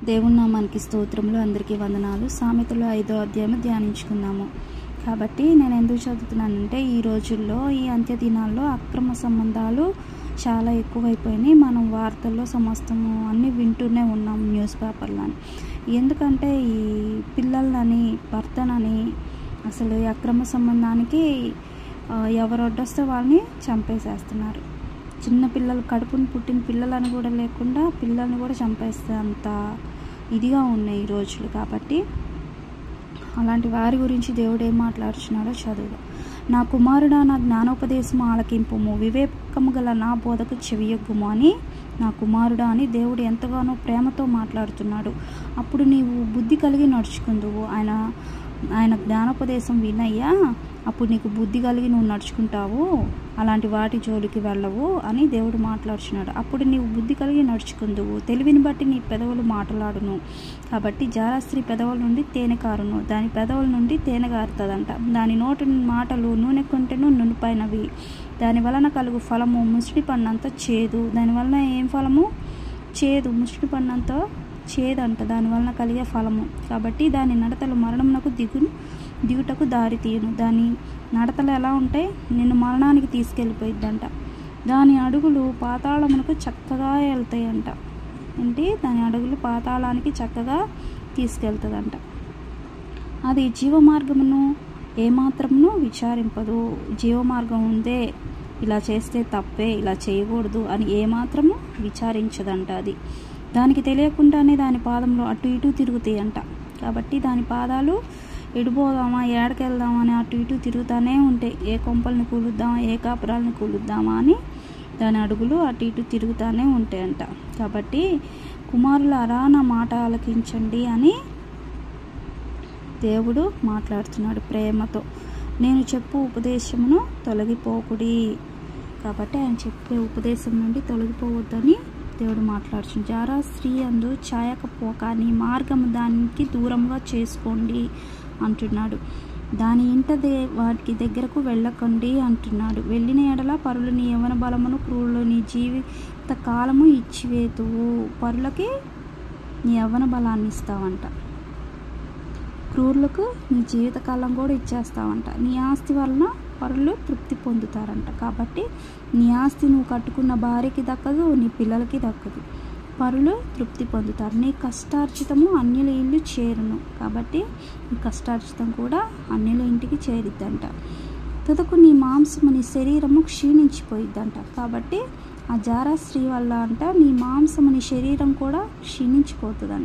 దేవుని నామానికి స్తోత్రములు. అందరికీ వందనాలు. సామెతలు 5వ అధ్యాయం ధ్యానించుకుందాము. కాబట్టి నేను ఎందుకు చదువుతున్నానంటే, ఈ రోజుల్లో ఈ అంత్య దినాల్లో అక్రమ సంబంధాలు చాలా ఎక్కువైపోయినాయి. మనం వార్తల్లో సమస్తము అన్నీ వింటూనే ఉన్నాం, న్యూస్ పేపర్లని. ఎందుకంటే ఈ పిల్లలని, భర్తనని అసలు ఈ అక్రమ సంబంధానికి ఎవరు అడ్డొస్తే వాళ్ళని చంపేసేస్తున్నారు. చిన్న పిల్లలు, కడుపును పుట్టిన పిల్లలని కూడా లేకుండా పిల్లల్ని కూడా చంపేస్తే అంత ఇదిగా ఉన్నాయి ఈ రోజులు. కాబట్టి అలాంటి వారి గురించి దేవుడు ఏం మాట్లాడుతున్నాడో చదువు. నా కుమారుడా, నా జ్ఞానోపదేశము ఆలకింపుము, వివేకము గల నా బోధకు చెవియొగ్గుము అని, నా కుమారుడా అని దేవుడు ఎంతగానో ప్రేమతో మాట్లాడుతున్నాడు. అప్పుడు నీవు బుద్ధి కలిగి నడుచుకుందువు. ఆయన జ్ఞానోపదేశం వినయ్యా, అప్పుడు నీకు బుద్ధి కలిగి నువ్వు నడుచుకుంటావు, అలాంటి వాటి జోలికి వెళ్ళవు అని దేవుడు మాట్లాడుతున్నాడు. అప్పుడు నీవు బుద్ధి కలిగి నడుచుకుందువు, తెలివిని బట్టి నీ పెదవులు మాట్లాడును. కాబట్టి జారస్త్రీ పెదవుల నుండి తేనె కారును, దాని పెదవుల నుండి తేనె కారుతుందంట. దాని నోటి మాటలు నూనె కొంటెను నునుపైనవి. దాని వలన కలుగు ఫలము ముసిడి పన్నంత చేదు. దాని వలన ఏం ఫలము? చేదు. ముసిడి పన్నంత చేదంట దాని వలన కలిగే ఫలము. కాబట్టి దాని నడతలు మరణమునకు దిగుటకు దారి తీయును. దాని నడతలు ఎలా ఉంటాయి? నిన్ను మరణానికి తీసుకెళ్ళిపోయిద్దంట. దాని అడుగులు పాతాళమునకు చక్కగా వెళ్తాయంట. ఏంటి? దాని అడుగులు పాతాళానికి చక్కగా తీసుకెళ్తుందంట. అది జీవమార్గమును ఏమాత్రమును విచారింపదు. జీవమార్గం ఉందే, ఇలా చేస్తే తప్పే, ఇలా చేయకూడదు అని ఏమాత్రము విచారించదంట. అది దానికి తెలియకుండానే దాని పాదంలో అటు ఇటు తిరుగుతాయంట. కాబట్టి దాని పాదాలు ఎడిపోదామా, ఏడకి వెళ్దామా అని అటు ఇటు తిరుగుతూనే ఉంటాయి. ఏ కొంపల్ని కూలుద్దామా, ఏ కాపురాలని కూలుద్దామా అని దాని అడుగులు అటు ఇటు తిరుగుతూనే ఉంటాయంట. కాబట్టి కుమారులారా, నా మాట ఆలకించండి అని దేవుడు మాట్లాడుతున్నాడు ప్రేమతో. నేను చెప్పు ఉపదేశమును తొలగిపోకుడి. కాబట్టి ఆయన చెప్పే ఉపదేశం నుండి తొలగిపోవద్దని దేవుడు మాట్లాడుచున్నాడు. జారా స్త్రీ అందు ఛాయకపోక నీ మార్గము దానికి దూరంగా చేసుకోండి అంటున్నాడు. దాని ఇంట వాటికి దగ్గరకు వెళ్ళకండి అంటున్నాడు. వెళ్ళిన ఎడల పరులు నీ యవ్వన బలమును, క్రూరులు నీ జీవిత కాలము ఇచ్చివేతువు. పరులకి నీ యవ్వన బలాన్ని ఇస్తావంట, క్రూరులకు నీ జీవితకాలం కూడా ఇచ్చేస్తావంట. నీ ఆస్తి వలన పరులు తృప్తి పొందుతారంట. కాబట్టి నీ ఆస్తి నువ్వు కట్టుకున్న భార్యకి దక్కదు, నీ పిల్లలకి దక్కదు. పరులు తృప్తి పొందుతారు. నీ కష్టార్జితము అన్యుల ఇల్లు చేరును. కాబట్టి నీ కష్టార్జితం కూడా అన్యుల ఇంటికి చేరిద్దంట. తుదకు నీ మాంసము, నీ శరీరము క్షీణించిపోయిద్దంట. కాబట్టి ఆ జారా స్త్రీ వల్ల అంట నీ మాంసము, నీ శరీరం కూడా క్షీణించిపోతుందంట.